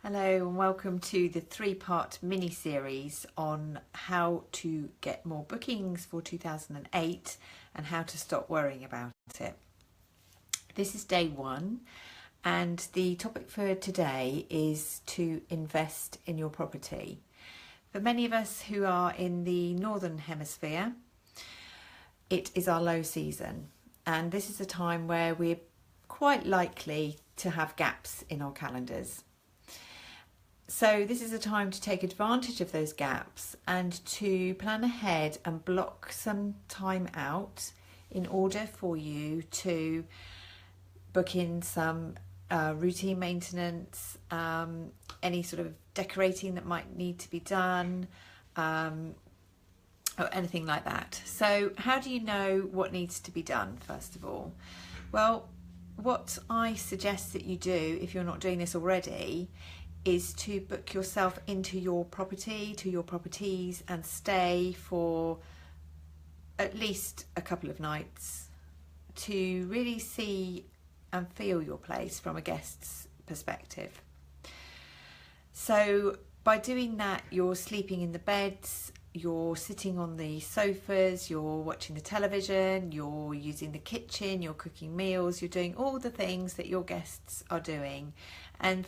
Hello and welcome to the three-part mini-series on how to get more bookings for 2008 and how to stop worrying about it. This is day one and the topic for today is to invest in your property. For many of us who are in the Northern Hemisphere, it is our low season and this is a time where we're quite likely to have gaps in our calendars. So this is a time to take advantage of those gaps and to plan ahead and block some time out in order for you to book in some routine maintenance, any sort of decorating that might need to be done, or anything like that. So how do you know what needs to be done, first of all? Well, what I suggest that you do, if you're not doing this already, is to book yourself into your property, to your properties, and stay for at least a couple of nights to really see and feel your place from a guest's perspective. So by doing that, you're sleeping in the beds, you're sitting on the sofas, you're watching the television, you're using the kitchen, you're cooking meals, you're doing all the things that your guests are doing. And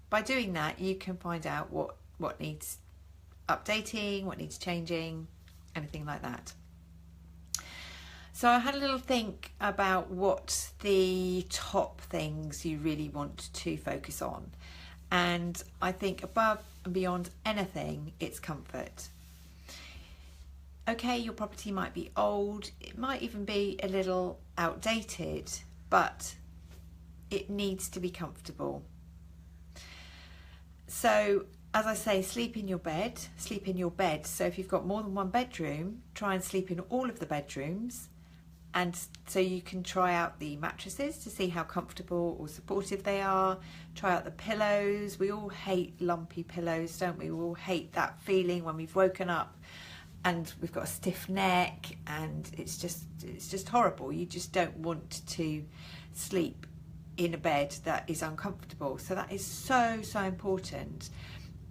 by doing that, you can find out what needs updating, what needs changing, anything like that. So I had a little think about what the top things you really want to focus on. And I think above and beyond anything, it's comfort. Okay, your property might be old, it might even be a little outdated, but it needs to be comfortable. So, as I say, sleep in your bed. So if you've got more than one bedroom, try and sleep in all of the bedrooms. And so you can try out the mattresses to see how comfortable or supportive they are. Try out the pillows. We all hate lumpy pillows, don't we? We all hate that feeling when we've woken up and we've got a stiff neck and it's just horrible. You just don't want to sleep in a bed that is uncomfortable. So that is so important,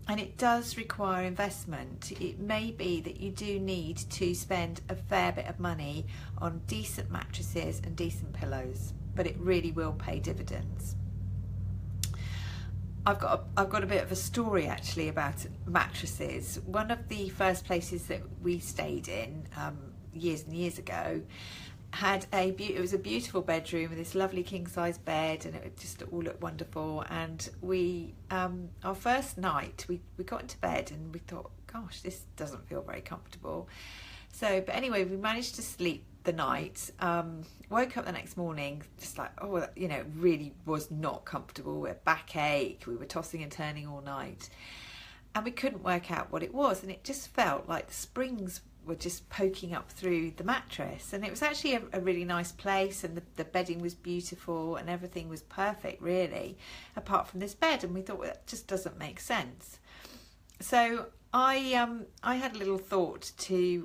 and it does require investment. It may be that you do need to spend a fair bit of money on decent mattresses and decent pillows, but it really will pay dividends. I've got a bit of a story actually about mattresses. One of the first places that we stayed in years and years ago had it was a beautiful bedroom with this lovely king-size bed, and it just all looked wonderful. And we our first night we got into bed and we thought, gosh, this doesn't feel very comfortable. So but anyway, we managed to sleep the night, woke up the next morning just like, oh, you know, it really was not comfortable. We had backache, we were tossing and turning all night and we couldn't work out what it was, and it just felt like the springs were just poking up through the mattress. And it was actually a really nice place, and the bedding was beautiful and everything was perfect really, apart from this bed. And we thought, well, that just doesn't make sense. So I had a little thought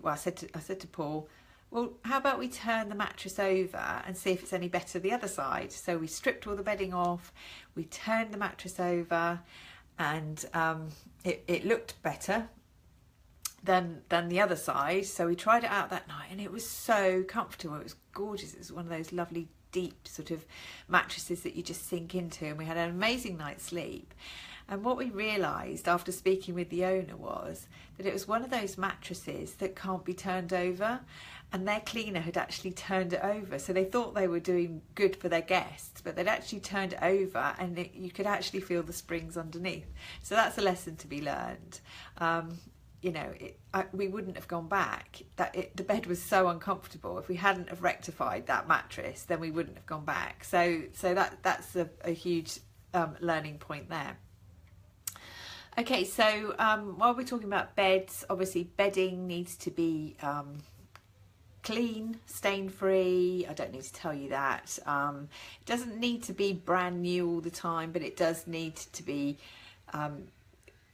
I said to Paul, well, how about we turn the mattress over and see if it's any better the other side? So we stripped all the bedding off, we turned the mattress over, and it looked better than the other side. So we tried it out that night and it was so comfortable. It was gorgeous. It was one of those lovely deep sort of mattresses that you just sink into, and we had an amazing night's sleep. And what we realised after speaking with the owner was that it was one of those mattresses that can't be turned over, and their cleaner had actually turned it over. So they thought they were doing good for their guests, but they'd actually turned it over and you could actually feel the springs underneath. So that's a lesson to be learned. You know, we wouldn't have gone back. The bed was so uncomfortable. If we hadn't have rectified that mattress, then we wouldn't have gone back. So that's a huge learning point there. Okay, so while we're talking about beds, obviously bedding needs to be clean, stain-free. I don't need to tell you that. It doesn't need to be brand new all the time, but it does need to be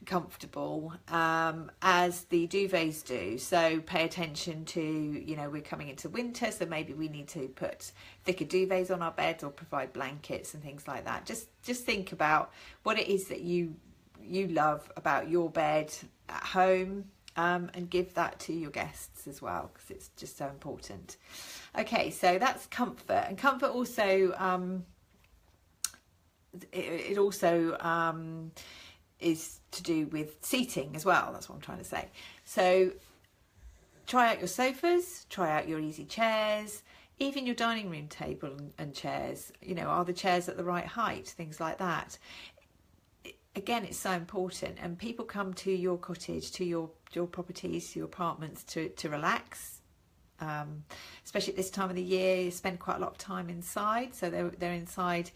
comfortable as the duvets do. So pay attention to, you know, we're coming into winter, so maybe we need to put thicker duvets on our beds or provide blankets and things like that. Just think about what it is that you love about your bed at home, and give that to your guests as well, because it's just so important. Okay, so that's comfort. And comfort also it also is to do with seating as well. That's what I'm trying to say. So try out your sofas, try out your easy chairs, even your dining room table and chairs. You know, are the chairs at the right height? Things like that. Again, it's so important, and people come to your cottage, to your properties, your apartments to relax. Especially at this time of the year, you spend quite a lot of time inside, so they're inside,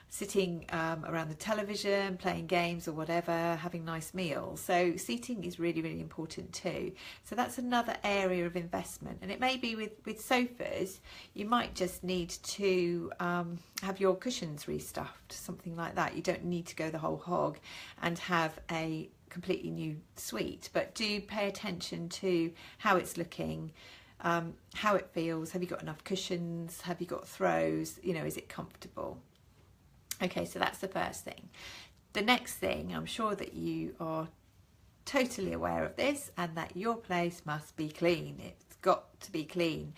sitting around the television, playing games or whatever, having nice meals. So seating is really, really important too. So that's another area of investment. And it may be with sofas, you might just need to have your cushions restuffed, something like that. You don't need to go the whole hog and have a completely new suite, but do pay attention to how it's looking, how it feels. Have you got enough cushions? Have you got throws? You know, is it comfortable? Okay, so that's the first thing. The next thing, I'm sure that you are totally aware of this, and that your place must be clean. It's got to be clean.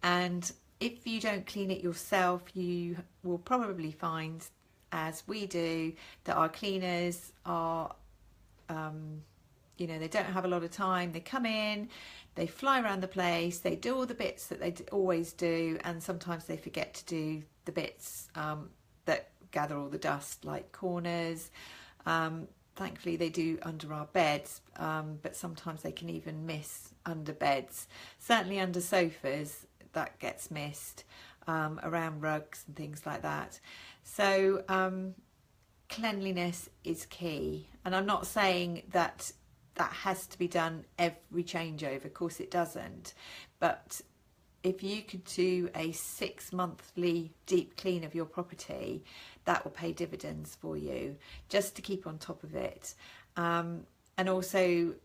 And if you don't clean it yourself, you will probably find, as we do, that our cleaners are, you know, they don't have a lot of time. They come in, they fly around the place, they do all the bits that they always do, and sometimes they forget to do the bits that gather all the dust, like corners. Thankfully they do under our beds, but sometimes they can even miss under beds. Certainly under sofas that gets missed, around rugs and things like that. So cleanliness is key, and I'm not saying that has to be done every changeover. Of course it doesn't, but if you could do a 6-monthly deep clean of your property, that will pay dividends for you, just to keep on top of it. And also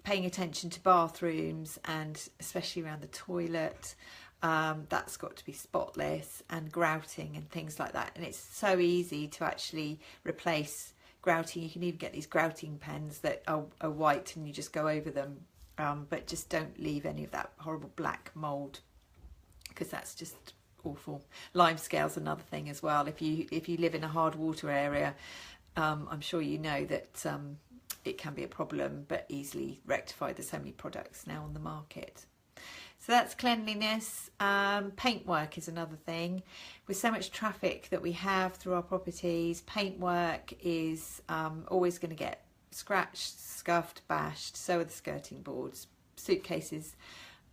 paying attention to bathrooms, and especially around the toilet. That's got to be spotless, and grouting and things like that. And it's so easy to actually replace grouting. You can even get these grouting pens that are white, and you just go over them. But just don't leave any of that horrible black mould, because that's just awful. Limescale's another thing as well. If you live in a hard water area, I'm sure you know that it can be a problem, but easily rectified. There's so many products now on the market. So that's cleanliness. Paintwork is another thing. With so much traffic that we have through our properties, paintwork is always going to get scratched, scuffed, bashed. So are the skirting boards. Suitcases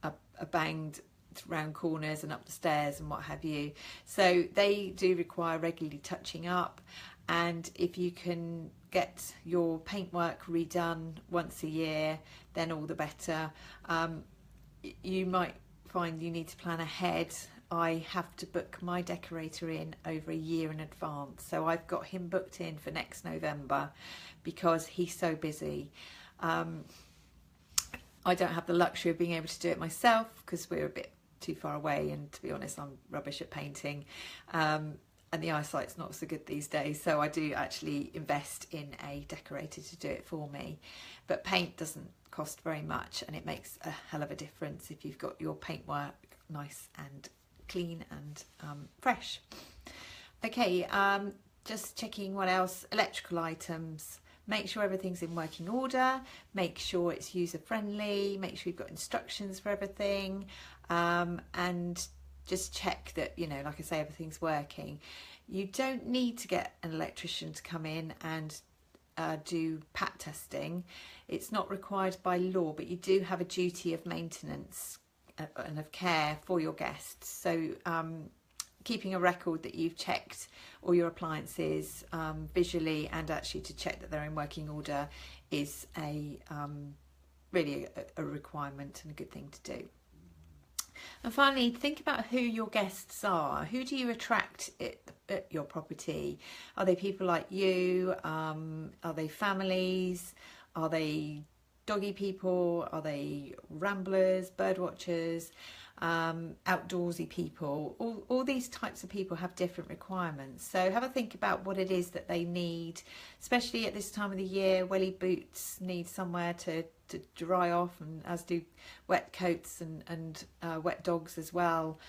are banged round corners and up the stairs and what have you. So they do require regularly touching up, and if you can get your paintwork redone once a year, then all the better. You might find you need to plan ahead. I have to book my decorator in over a year in advance, so I've got him booked in for next November because he's so busy. I don't have the luxury of being able to do it myself because we're a bit too far away, and to be honest, I'm rubbish at painting, and the eyesight's not so good these days, so I do actually invest in a decorator to do it for me. But paint doesn't cost very much, and it makes a hell of a difference if you've got your paintwork nice and clean and fresh. Okay, just checking what else. Electrical items. Make sure everything's in working order, make sure it's user friendly, make sure you've got instructions for everything, and just check that, you know, like I say, everything's working. You don't need to get an electrician to come in and do pat testing. It's not required by law, but you do have a duty of maintenance and of care for your guests. So keeping a record that you've checked all your appliances visually, and actually to check that they're in working order, is a really a requirement and a good thing to do. And finally, think about who your guests are. Who do you attract at your property? Are they people like you? Are they families? Are they doggy people? Are they ramblers, bird watchers, outdoorsy people? All these types of people have different requirements. So have a think about what it is that they need, especially at this time of the year. Welly boots need somewhere to dry off, and as do wet coats and wet dogs as well.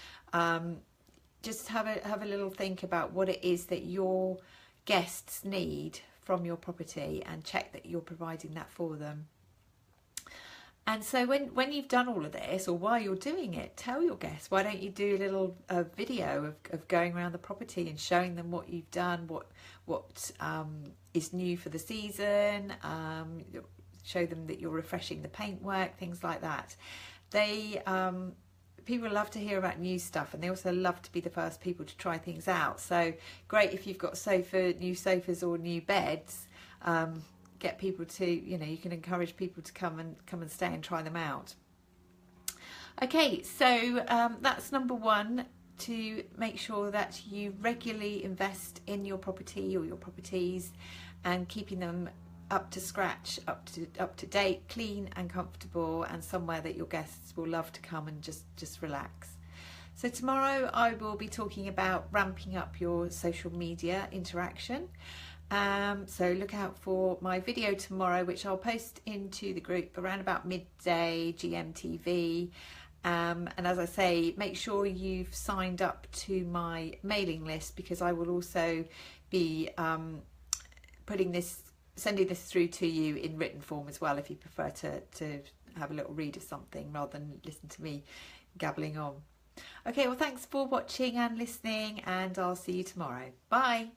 Just have a little think about what it is that your guests need from your property, and check that you're providing that for them. And so when you've done all of this, or while you're doing it, tell your guests, why don't you do a little video of going around the property and showing them what you've done, what is new for the season, show them that you're refreshing the paintwork, things like that. People love to hear about new stuff, and they also love to be the first people to try things out. So great if you've got new sofas or new beds. Get people to, you can encourage people to come and stay and try them out. Okay, so that's number one, to make sure that you regularly invest in your property or your properties, and keeping them up to scratch, up to date, clean and comfortable, and somewhere that your guests will love to come and just relax. So tomorrow I will be talking about ramping up your social media interaction. So look out for my video tomorrow, which I'll post into the group around about midday GMTV. And as I say, make sure you've signed up to my mailing list, because I will also be sending this through to you in written form as well, if you prefer to have a little read of something rather than listen to me gabbling on. Okay, well, thanks for watching and listening, and I'll see you tomorrow. Bye.